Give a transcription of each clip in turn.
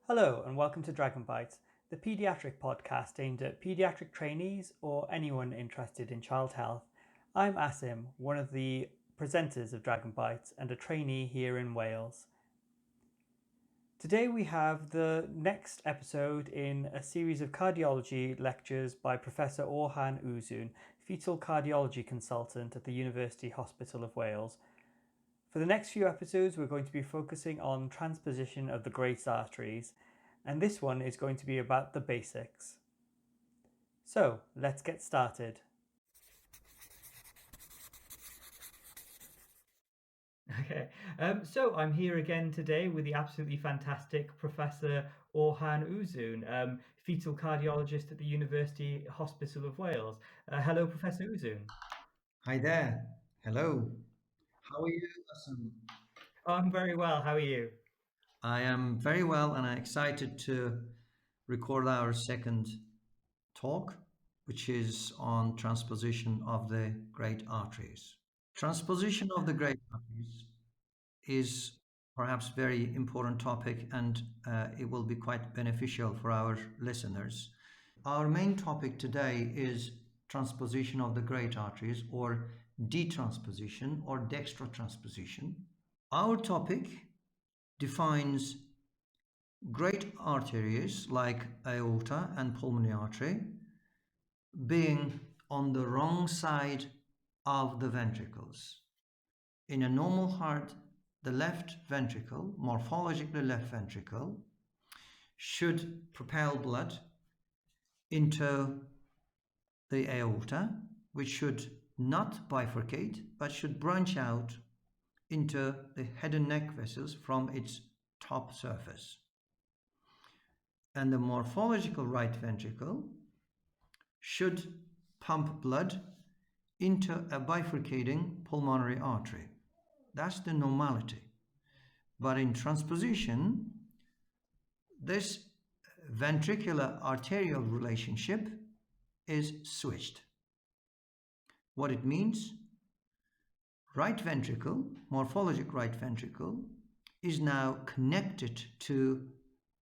Hello and welcome to Dragon Bites, the paediatric podcast aimed at paediatric trainees or anyone interested in child health. I'm Asim, one of the presenters of Dragon Bites and a trainee here in Wales. Today we have the next episode in a series of cardiology lectures by Professor Orhan Uzun, fetal cardiology consultant at the University Hospital of Wales. For the next few episodes, we're going to be focusing on transposition of the great arteries, and this one is going to be about the basics. So, let's get started. Okay, so I'm here again today with the absolutely fantastic Professor Orhan Uzun, fetal cardiologist at the University Hospital of Wales. Hello, Professor Uzun. Hi there. Hello. How are you, Hassan? Oh, I'm very well. How are you? I am very well and I'm excited to record our second talk, which is on transposition of the great arteries. Transposition of the great arteries is perhaps very important topic and it will be quite beneficial for our listeners. Our main topic today is transposition of the great arteries or detransposition or dextrotransposition. Our topic defines great arteries like aorta and pulmonary artery being on the wrong side of the ventricles. In a normal heart, the left ventricle, morphologically left ventricle, should propel blood into the aorta, which should not bifurcate but should branch out into the head and neck vessels from its top surface. And the morphological right ventricle should pump blood into a bifurcating pulmonary artery. That's the normality. But in transposition, this ventricular arterial relationship is switched. What it means, right ventricle, morphologic right ventricle, is now connected to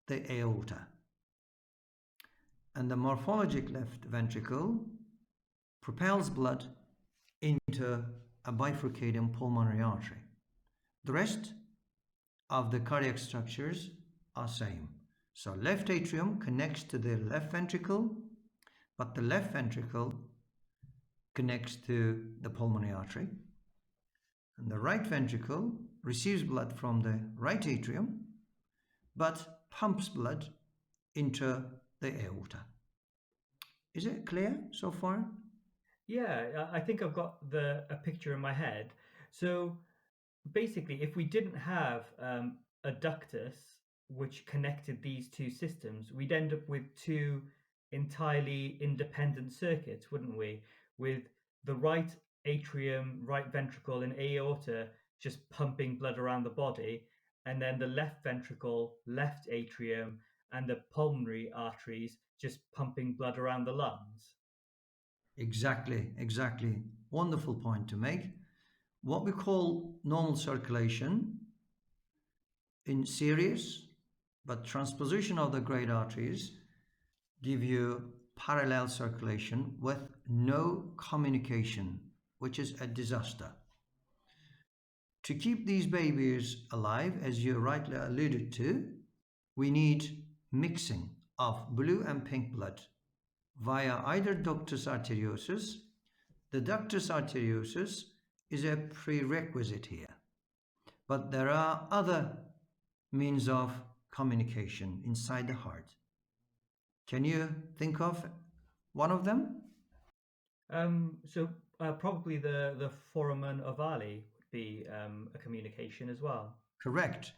the aorta. And the morphologic left ventricle propels blood into a bifurcating pulmonary artery. The rest of the cardiac structures are same. So left atrium connects to the left ventricle, but the left ventricle connects to the pulmonary artery. And the right ventricle receives blood from the right atrium, but pumps blood into the aorta. Is it clear so far? Yeah, I think I've got a picture in my head. So basically, if we didn't have a ductus which connected these two systems, we'd end up with two entirely independent circuits, wouldn't we? With the right atrium, right ventricle, and aorta just pumping blood around the body, and then the left ventricle, left atrium, and the pulmonary arteries just pumping blood around the lungs. Exactly. Wonderful point to make. What we call normal circulation in series, but transposition of the great arteries give you parallel circulation with no communication, which is a disaster. To keep these babies alive, as you rightly alluded to, we need mixing of blue and pink blood via either ductus arteriosus. The ductus arteriosus is a prerequisite here, but there are other means of communication inside the heart. Can you think of one of them? Probably the foramen ovale would be a communication as well. Correct.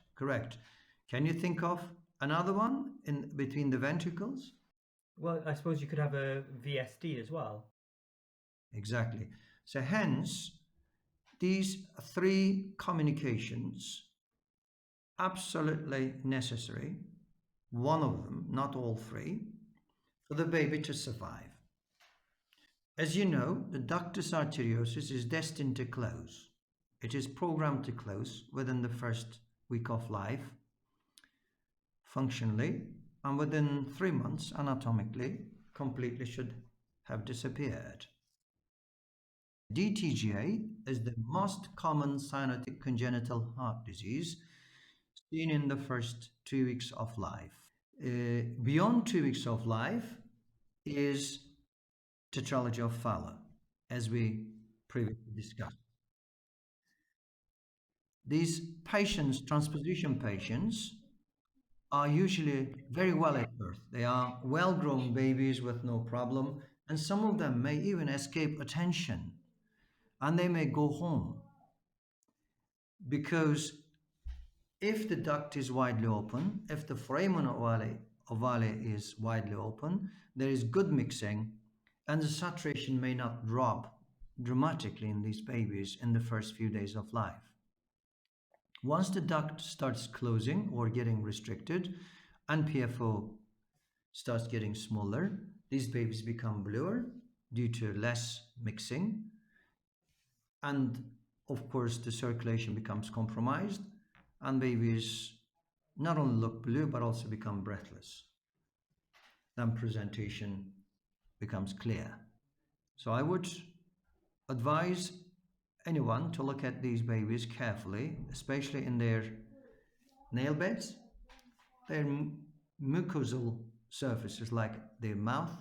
Can you think of another one in between the ventricles? Well, I suppose you could have a VSD as well. Exactly. So hence, these three communications absolutely necessary, one of them, not all three, for the baby to survive. As you know, the ductus arteriosus is destined to close. It is programmed to close within the first week of life functionally, and within 3 months, anatomically, completely should have disappeared. DTGA is the most common cyanotic congenital heart disease seen in the first 2 weeks of life. Beyond 2 weeks of life is tetralogy of Fowler, as we previously discussed. These patients, transposition patients, are usually very well at birth. They are well-grown babies with no problem, and some of them may even escape attention, and they may go home. Because if the duct is widely open, if the foramen ovale is widely open, there is good mixing, and the saturation may not drop dramatically in these babies in the first few days of life. Once the duct starts closing or getting restricted, and PFO starts getting smaller, these babies become bluer due to less mixing, and of course the circulation becomes compromised, and babies not only look blue but also become breathless. Then presentation becomes clear. So I would advise anyone to look at these babies carefully, especially in their nail beds, their mucosal surfaces like their mouth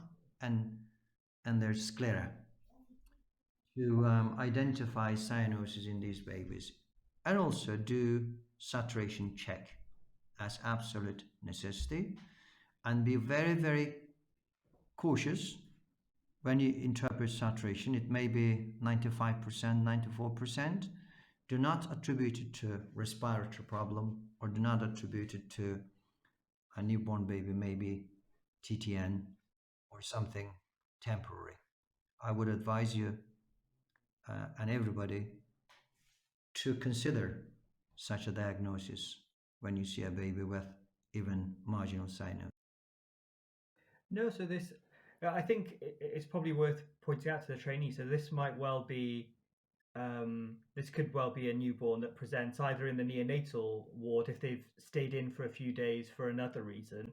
and their sclera, to identify cyanosis in these babies, and also do saturation check as absolute necessity, and be very, very cautious when you interpret saturation. It may be 95%, 94%. Do not attribute it to respiratory problem, or do not attribute it to a newborn baby, maybe TTN or something temporary. I would advise you and everybody to consider such a diagnosis when you see a baby with even marginal cyanosis. No, so this, I think it's probably worth pointing out to the trainee. So this might well be, this could well be a newborn that presents either in the neonatal ward if they've stayed in for a few days for another reason,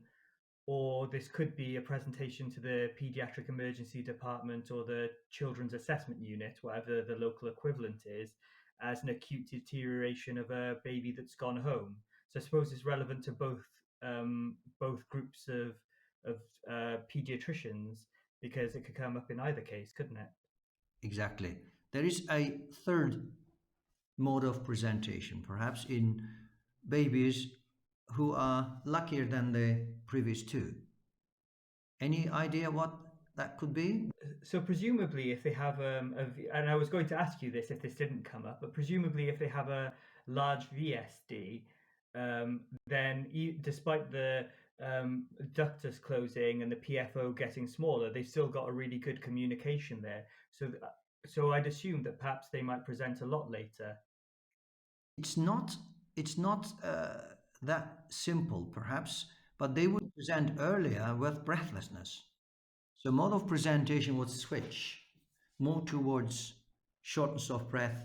or this could be a presentation to the Paediatric Emergency Department or the Children's Assessment Unit, whatever the local equivalent is, as an acute deterioration of a baby that's gone home. So I suppose it's relevant to both groups of pediatricians, because it could come up in either case, couldn't it? Exactly. There is a third mode of presentation, perhaps in babies who are luckier than the previous two. Any idea what that could be? So presumably, if they have and I was going to ask you this if this didn't come up, but presumably if they have a large VSD, then despite the ductus closing and the PFO getting smaller, they've still got a really good communication there. So I'd assume that perhaps they might present a lot later. It's not. It's not that simple, perhaps, but they would present earlier with breathlessness. So mode of presentation would switch more towards shortness of breath,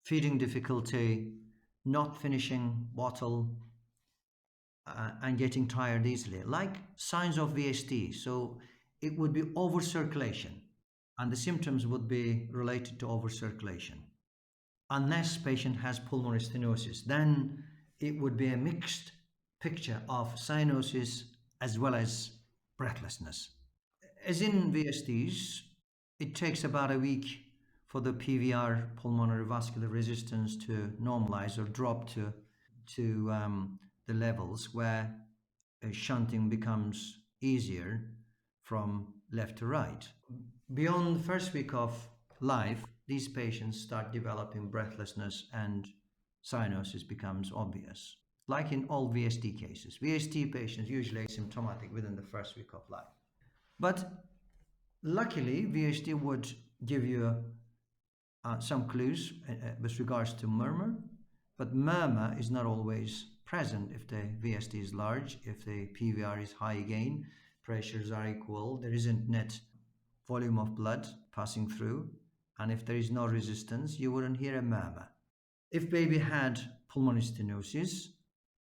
feeding difficulty, not finishing bottle, and getting tired easily, like signs of VSD. So it would be over circulation, and the symptoms would be related to over circulation. Unless patient has pulmonary stenosis, then it would be a mixed picture of cyanosis as well as breathlessness. As in VSDs, it takes about a week for the PVR, pulmonary vascular resistance, to normalize or drop to the levels where shunting becomes easier from left to right. Beyond the first week of life, these patients start developing breathlessness, and cyanosis becomes obvious. Like in all VSD cases, VSD patients usually asymptomatic within the first week of life. But luckily, VSD would give you some clues with regards to murmur, but murmur is not always present if the VSD is large, if the PVR is high again, pressures are equal, there isn't net volume of blood passing through, and if there is no resistance, you wouldn't hear a murmur. If baby had pulmonary stenosis,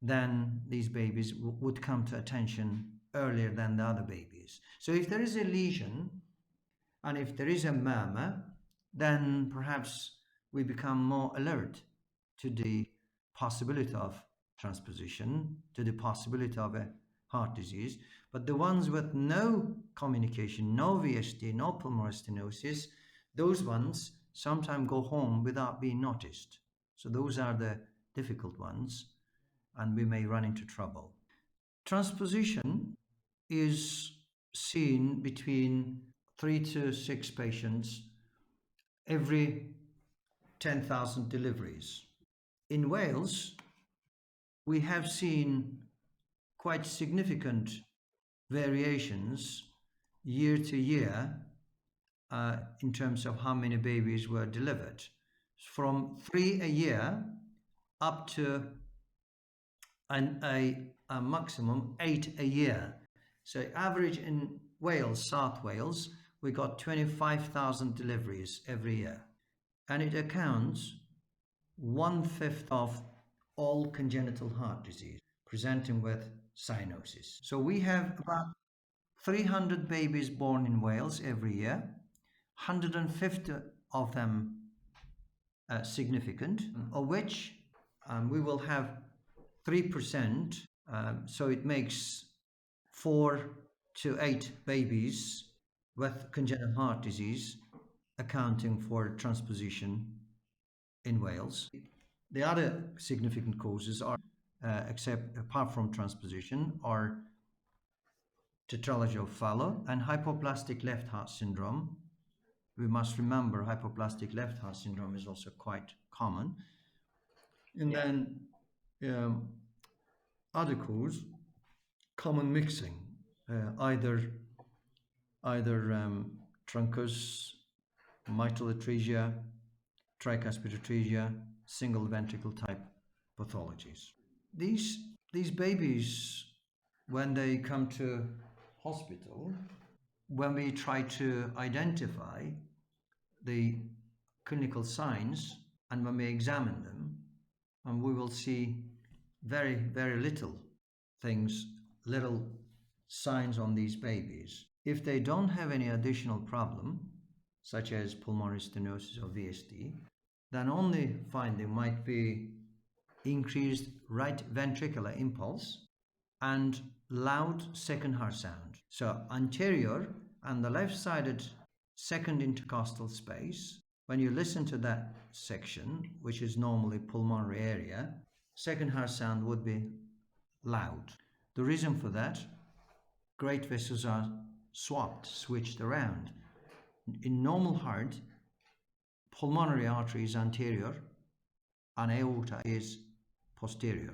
then these babies would come to attention earlier than the other babies. So if there is a lesion and if there is a murmur, then perhaps we become more alert to the possibility of transposition, to the possibility of a heart disease. But the ones with no communication, no VSD, no pulmonary stenosis, those ones sometimes go home without being noticed. So those are the difficult ones, and we may run into trouble. Transposition is seen between 3 to 6 patients every 10,000 deliveries. In Wales, we have seen quite significant variations year to year in terms of how many babies were delivered. From 3 a year up to a maximum 8 a year. So average in Wales, South Wales, we got 25,000 deliveries every year. And it accounts 1/5 of all congenital heart disease presenting with cyanosis. So we have about 300 babies born in Wales every year, 150 of them significant, of which we will have 3%, so it makes 4 to 8 babies with congenital heart disease accounting for transposition in Wales. The other significant causes are, apart from transposition, are tetralogy of Fallot and hypoplastic left heart syndrome. We must remember hypoplastic left heart syndrome is also quite common. And then other cause, common mixing, either truncus, mitral atresia, tricuspid atresia, single ventricle type pathologies. These babies, when they come to hospital, when we try to identify the clinical signs and when we examine them, and we will see very, very little things, little signs on these babies. If they don't have any additional problem, such as pulmonary stenosis or VSD, then only finding might be increased right ventricular impulse and loud second heart sound. So anterior and the left-sided second intercostal space, when you listen to that section, which is normally pulmonary area, second heart sound would be loud. The reason for that, great vessels are switched around. In normal heart, pulmonary artery is anterior and aorta is posterior.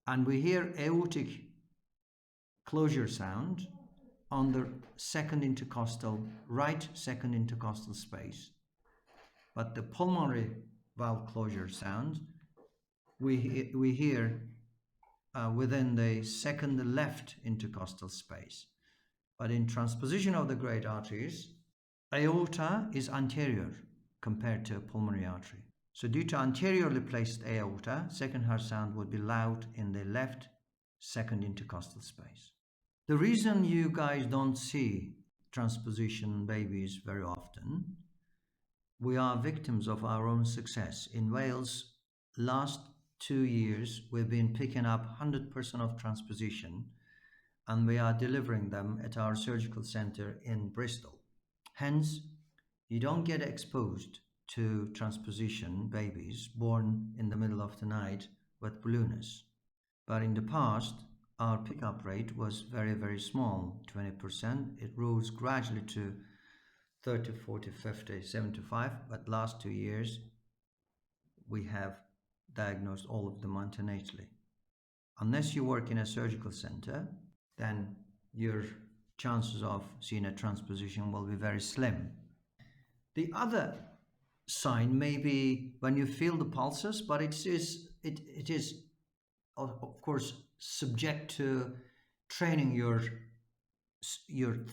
And we hear aortic closure sound on the right second intercostal space. But the pulmonary valve closure sound we hear within the second left intercostal space. But in transposition of the great arteries, aorta is anterior compared to pulmonary artery. So due to anteriorly placed aorta, second heart sound would be loud in the left second intercostal space. The reason you guys don't see transposition babies very often, we are victims of our own success. In Wales, last 2 years, we've been picking up 100% of transposition, and we are delivering them at our surgical center in Bristol. Hence, you don't get exposed to transposition babies born in the middle of the night with ballooners. But in the past, our pickup rate was very, very small, 20%. It rose gradually to 30, 40, 50, 75. But last 2 years, we have diagnosed all of them antenatally. Unless you work in a surgical center, then your chances of seeing a transposition will be very slim. The other sign may be when you feel the pulses, but it is of course subject to training your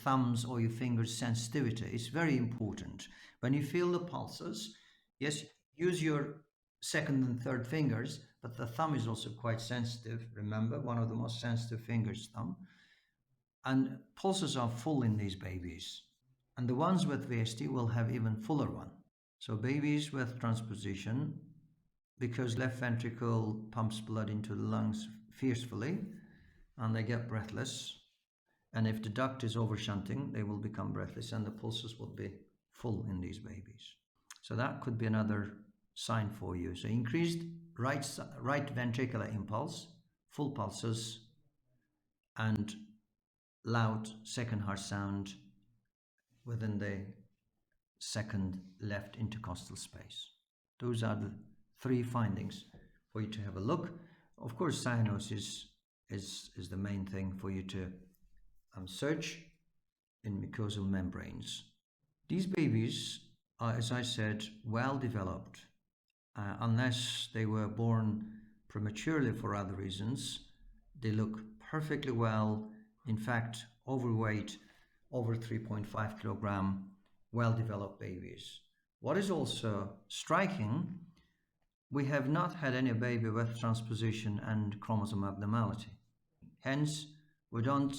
thumbs or your fingers sensitivity. It's very important. When you feel the pulses, yes, use your second and third fingers, but the thumb is also quite sensitive. Remember, one of the most sensitive fingers, thumb. And pulses are full in these babies. And the ones with VST will have even fuller one. So babies with transposition, because left ventricle pumps blood into the lungs fiercely, and they get breathless. And if the duct is overshunting, they will become breathless, and the pulses will be full in these babies. So that could be another sign for you. So increased right ventricular impulse, full pulses, and loud second heart sound within the second left intercostal space. Those are the three findings for you to have a look. Of course, cyanosis is the main thing for you to search in mucosal membranes. These babies are, as I said, well developed, unless they were born prematurely for other reasons. They look perfectly well. In fact, overweight, over 3.5 kilogram, well-developed babies. What is also striking, we have not had any baby with transposition and chromosome abnormality. Hence, we don't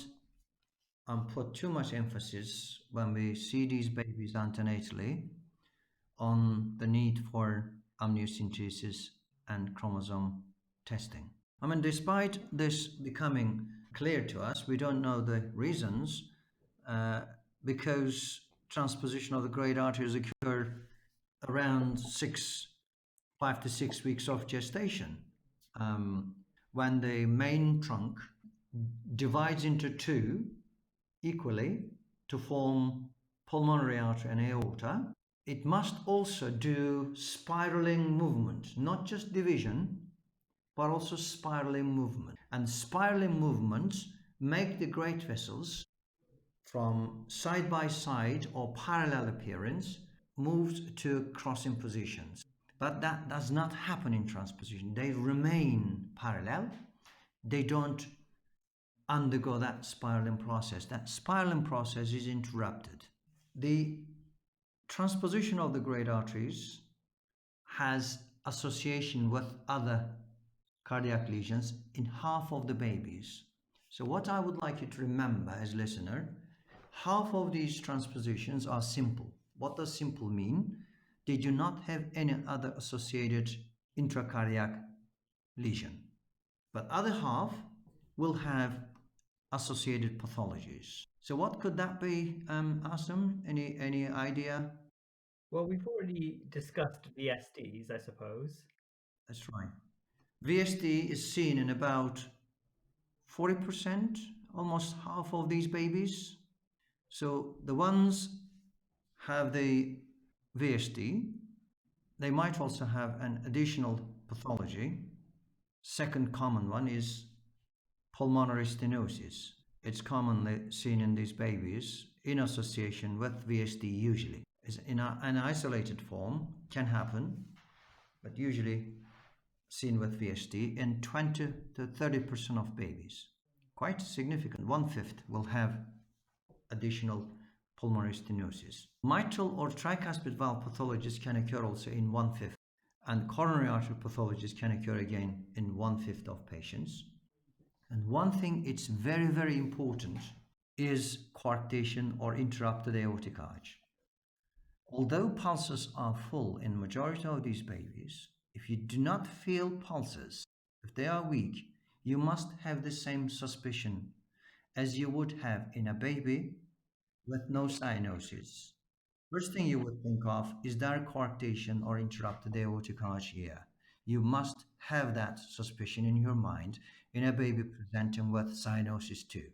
put too much emphasis when we see these babies antenatally on the need for amniocentesis and chromosome testing. I mean, despite this becoming clear to us, we don't know the reasons because transposition of the great arteries occur around 5 to 6 weeks of gestation, when the main trunk divides into two equally to form pulmonary artery and aorta. It must also do spiraling movement, not just division, but also spiraling movement. And spiraling movements make the great vessels from side by side or parallel appearance moved to crossing positions. But that does not happen in transposition. They remain parallel. They don't undergo that spiraling process. That spiraling process is interrupted. The transposition of the great arteries has association with other cardiac lesions in half of the babies. So what I would like you to remember as listener, half of these transpositions are simple. What does simple mean? They do not have any other associated intracardiac lesion. But other half will have associated pathologies. So what could that be, Asim? Any idea? Well, we've already discussed VSDs, I suppose. That's right. VSD is seen in about 40%, almost half of these babies. So the ones have the VSD, they might also have an additional pathology. Second common one is pulmonary stenosis. It's commonly seen in these babies in association with VSD usually. In an isolated form can happen, but usually seen with VSD in 20 to 30% of babies. Quite significant. 1/5 will have additional pulmonary stenosis. Mitral or tricuspid valve pathologies can occur also in 1/5, and coronary artery pathologies can occur again in 1/5 of patients. And one thing it's very, very important is coarctation or interrupted aortic arch. Although pulses are full in majority of these babies, if you do not feel pulses, if they are weak, you must have the same suspicion as you would have in a baby with no cyanosis. First thing you would think of is there coarctation or interrupted aortic arch here. You must have that suspicion in your mind in a baby presenting with cyanosis too.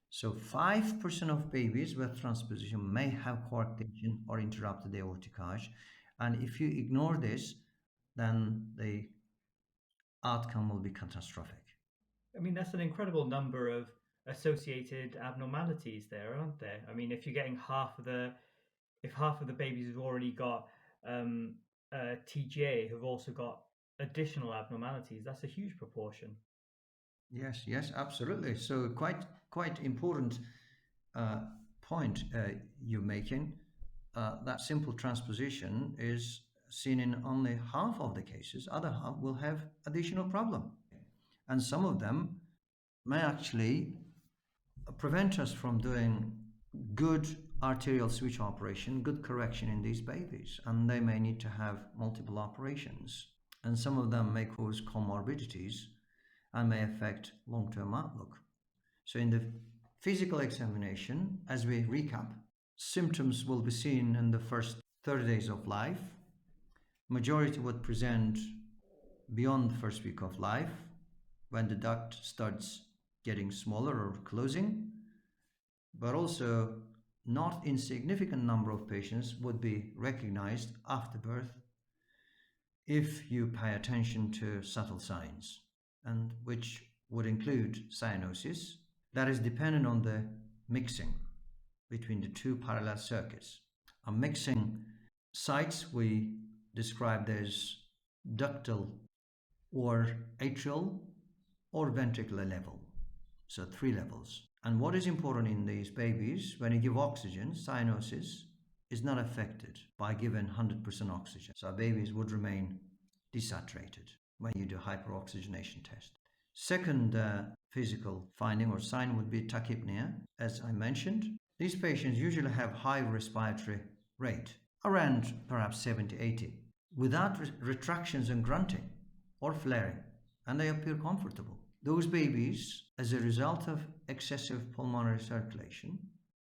So 5% of babies with transposition may have coarctation or interrupted aortic arch. And if you ignore this, then the outcome will be catastrophic. I mean, that's an incredible number of associated abnormalities there, aren't there? I mean, if you're getting if half of the babies who've already got TGA have also got additional abnormalities, that's a huge proportion. Yes, absolutely. So quite important point you're making. That simple transposition is seen in only half of the cases. Other half will have additional problem. And some of them may actually prevent us from doing good arterial switch operation, good correction in these babies. And they may need to have multiple operations. And some of them may cause comorbidities and may affect long-term outlook. So in the physical examination, as we recap, symptoms will be seen in the first 30 days of life. Majority would present beyond the first week of life when the duct starts getting smaller or closing, but also not insignificant number of patients would be recognized after birth if you pay attention to subtle signs, and which would include cyanosis that is dependent on the mixing between the two parallel circuits. A mixing sites we described as ductal or atrial or ventricular level. So 3 levels. And what is important in these babies, when you give oxygen, cyanosis is not affected by giving 100% oxygen. So babies would remain desaturated when you do hyperoxygenation test. Second physical finding or sign would be tachypnea. As I mentioned, these patients usually have high respiratory rate, around perhaps 70-80, without retractions and grunting or flaring, and they appear comfortable. Those babies, as a result of excessive pulmonary circulation,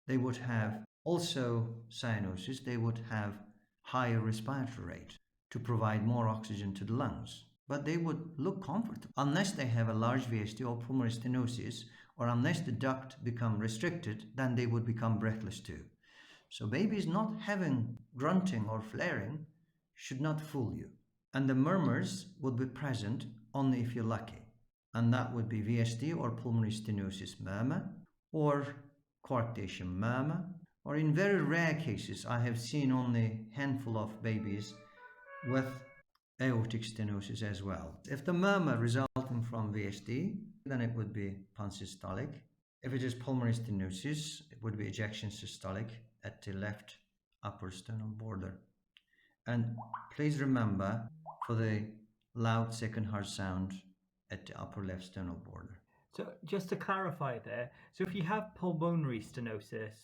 they would have also cyanosis, they would have higher respiratory rate to provide more oxygen to the lungs. But they would look comfortable unless they have a large VSD or pulmonary stenosis, or unless the duct become restricted, then they would become breathless too. So babies not having grunting or flaring should not fool you. And the murmurs would be present only if you're lucky. And that would be VSD or pulmonary stenosis murmur or coarctation murmur. Or in very rare cases, I have seen only a handful of babies with aortic stenosis as well. If the murmur resulting from VSD, then it would be pansystolic. If it is pulmonary stenosis, it would be ejection systolic at the left upper sternal border. And please remember for the loud second heart sound at the upper left sternal border. So just to clarify there, so if you have pulmonary stenosis,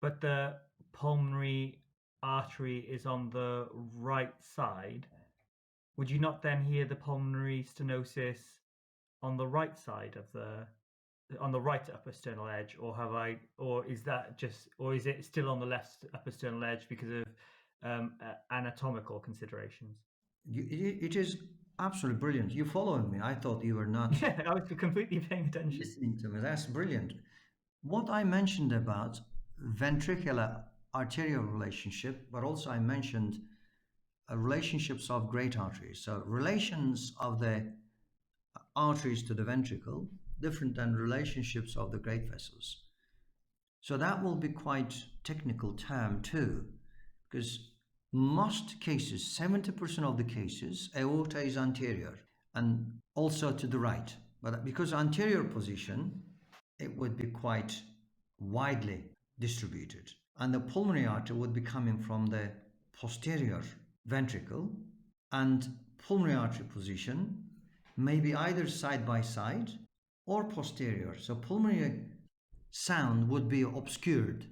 but the pulmonary artery is on the right side, would you not then hear the pulmonary stenosis on the right side of on the right upper sternal edge, or is it still on the left upper sternal edge because of anatomical considerations? It is absolutely brilliant. You following me? I thought you were not. Yeah, I was completely paying attention. Listening to me. That's brilliant. What I mentioned about ventricular arterial relationship, but also I mentioned relationships of great arteries. So relations of the arteries to the ventricle different than relationships of the great vessels. So that will be quite technical term too, because most cases, 70% of the cases, aorta is anterior and also to the right. But because anterior position, it would be quite widely distributed. And the pulmonary artery would be coming from the posterior ventricle, and pulmonary artery position may be either side by side or posterior. So pulmonary sound would be obscured.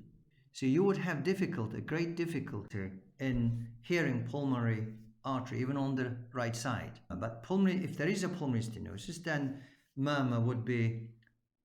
So you would have difficulty, great difficulty in hearing pulmonary artery even on the right side. But pulmonary, if there is a pulmonary stenosis, then murmur would be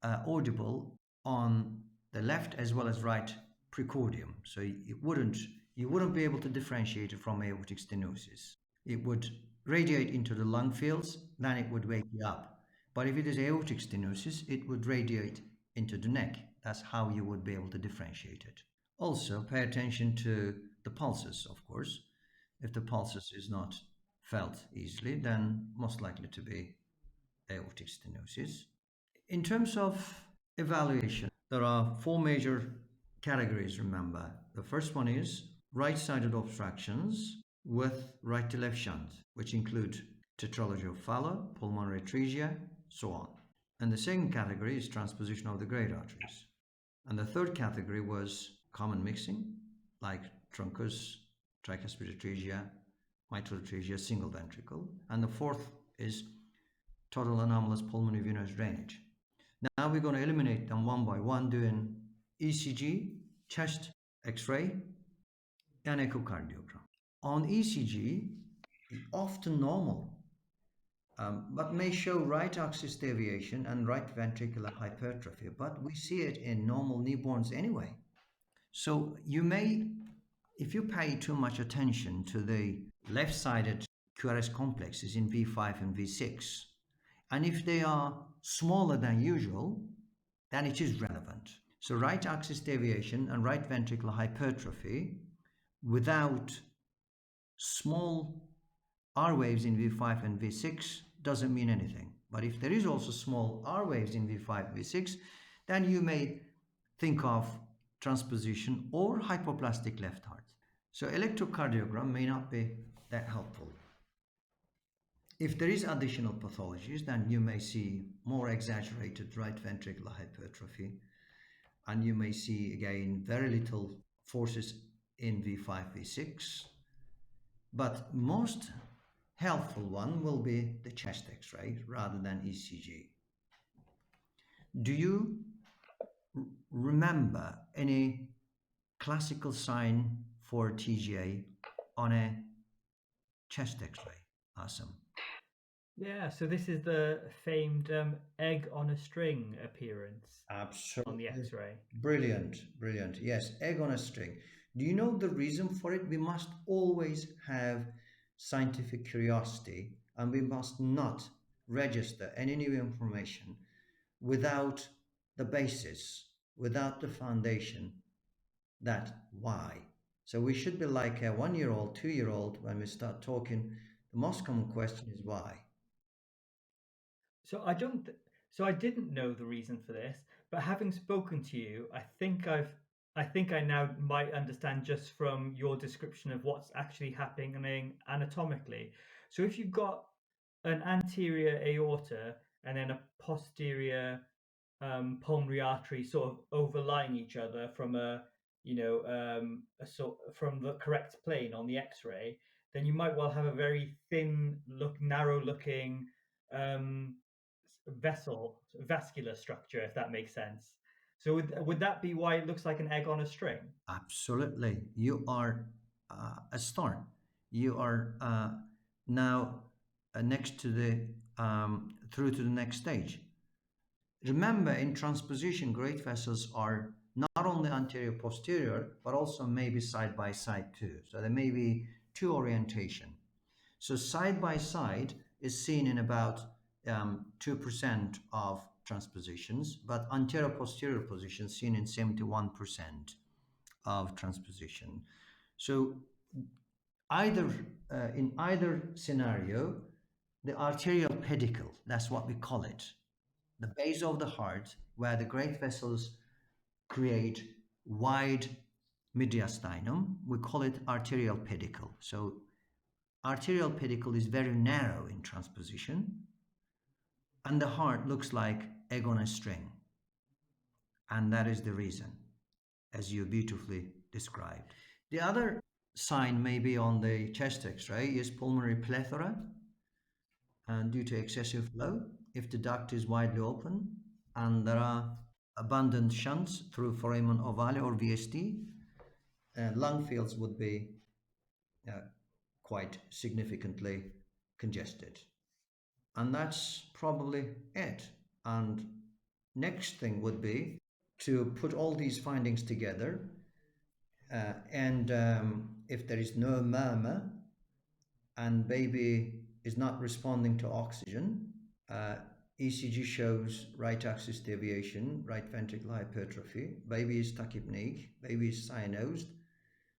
audible on the left as well as right precordium. So you wouldn't be able to differentiate it from aortic stenosis. It would radiate into the lung fields, then it would wake you up. But if it is aortic stenosis, it would radiate into the neck. That's how you would be able to differentiate it. Also, pay attention to the pulses, of course. If the pulses is not felt easily, then most likely to be aortic stenosis. In terms of evaluation, there are 4 major categories, remember. The first one is right-sided obstructions with right to left shunt, which include tetralogy of Fowler, pulmonary atresia, so on. And the second category is transposition of the great arteries. And the third category was common mixing, like truncus, tricuspid atresia, mitral atresia, single ventricle. And the fourth is total anomalous pulmonary venous drainage. Now we're going to eliminate them one by one, doing ECG, chest X-ray, and echocardiogram. On ECG, often normal, but may show right axis deviation and right ventricular hypertrophy, but we see it in normal newborns anyway. So you may, if you pay too much attention to the left-sided QRS complexes in V5 and V6, and if they are smaller than usual, then it is relevant. So right axis deviation and right ventricular hypertrophy without small R waves in V5 and V6 doesn't mean anything. But if there is also small R waves in V5, V6, then you may think of transposition or hypoplastic left heart. So electrocardiogram may not be that helpful. If there is additional pathologies, then you may see more exaggerated right ventricular hypertrophy, and you may see again very little forces in V5, V6. But most helpful one will be the chest X-ray rather than ECG. Do you remember any classical sign for TGA on a chest X-ray, Asim? Yeah, so this is the famed egg on a string appearance Absolutely. on the X-ray. Brilliant, brilliant. Yes, egg on a string. Do you know the reason for it? We must always have scientific curiosity, and we must not register any new information without the basis, without the foundation, that why. So we should be like a 1-year-old, 2-year-old when we start talking. The most common question is why. So I didn't know the reason for this, but having spoken to you, I think I now might understand just from your description of what's actually happening anatomically. So if you've got an anterior aorta and then a posterior pulmonary artery sort of overlying each other from a sort from the correct plane on the X-ray, then you might well have a very narrow looking um, vascular structure, if that makes sense. So would that be why it looks like an egg on a string? Absolutely. You are a star. You are now next to the through to the next stage. Remember, in transposition, great vessels are not only anterior posterior, but also maybe side by side too. So there may be two orientation. So side by side is seen in about 2% of transpositions, but anterior posterior position seen in 71% of transposition. So either in either scenario, the arterial pedicle, that's what we call it, the base of the heart, where the great vessels create wide mediastinum, we call it arterial pedicle. So arterial pedicle is very narrow in transposition, and the heart looks like egg on a string. And that is the reason, as you beautifully described. The other sign maybe on the chest X-ray is pulmonary plethora, and due to excessive flow, if the duct is widely open and there are abundant shunts through foramen ovale or VSD, lung fields would be quite significantly congested. And that's probably it. And next thing would be to put all these findings together, and if there is no murmur and baby is not responding to oxygen, ECG shows right axis deviation, right ventricular hypertrophy, baby is tachypneic, baby is cyanosed,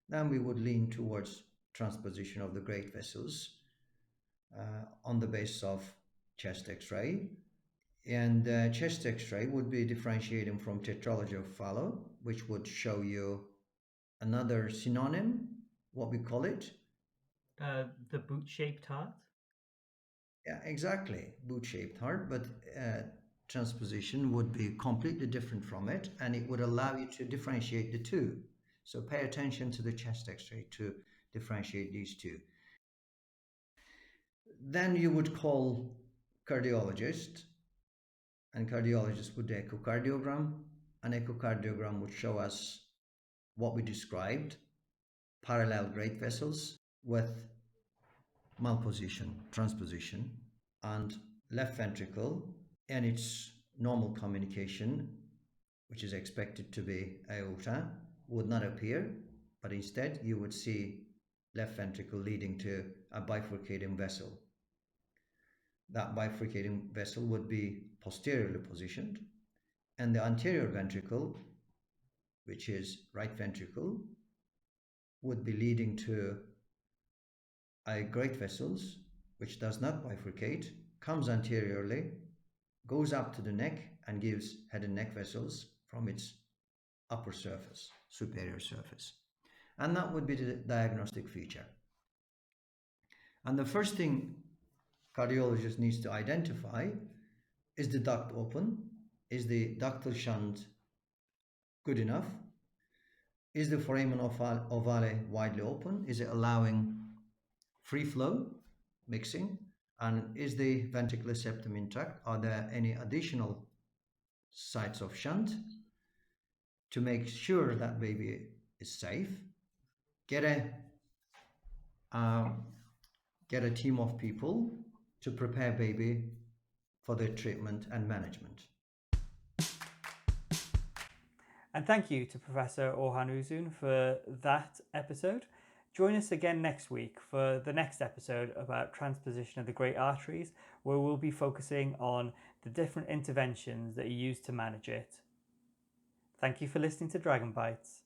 then we would lean towards transposition of the great vessels on the basis of chest X-ray. And chest X-ray would be differentiating from tetralogy of Fallot, which would show you another synonym, what we call it. The boot-shaped heart? Yeah, exactly, boot-shaped heart, but transposition would be completely different from it, and it would allow you to differentiate the two. So pay attention to the chest X-ray to differentiate these two. Then you would call cardiologist, and cardiologist would do echocardiogram. An echocardiogram would show us what we described, parallel great vessels with malposition, transposition, and left ventricle and its normal communication, which is expected to be aorta, would not appear, but instead you would see left ventricle leading to a bifurcating vessel. That bifurcating vessel would be posteriorly positioned, and the anterior ventricle, which is right ventricle, would be leading to a great vessels, which does not bifurcate, comes anteriorly, goes up to the neck, and gives head and neck vessels from its upper surface, superior surface. And that would be the diagnostic feature. And the first thing cardiologist needs to identify is the duct open? Is the ductal shunt good enough? Is the foramen ovale widely open? Is it allowing free flow, mixing? And is the ventricular septum intact? Are there any additional sites of shunt? To make sure that baby is safe, get a team of people to prepare baby for the treatment and management. And thank you to Professor Orhan Uzun for that episode. Join us again next week for the next episode about transposition of the great arteries, where we'll be focusing on the different interventions that are used to manage it. Thank you for listening to Dragon Bites.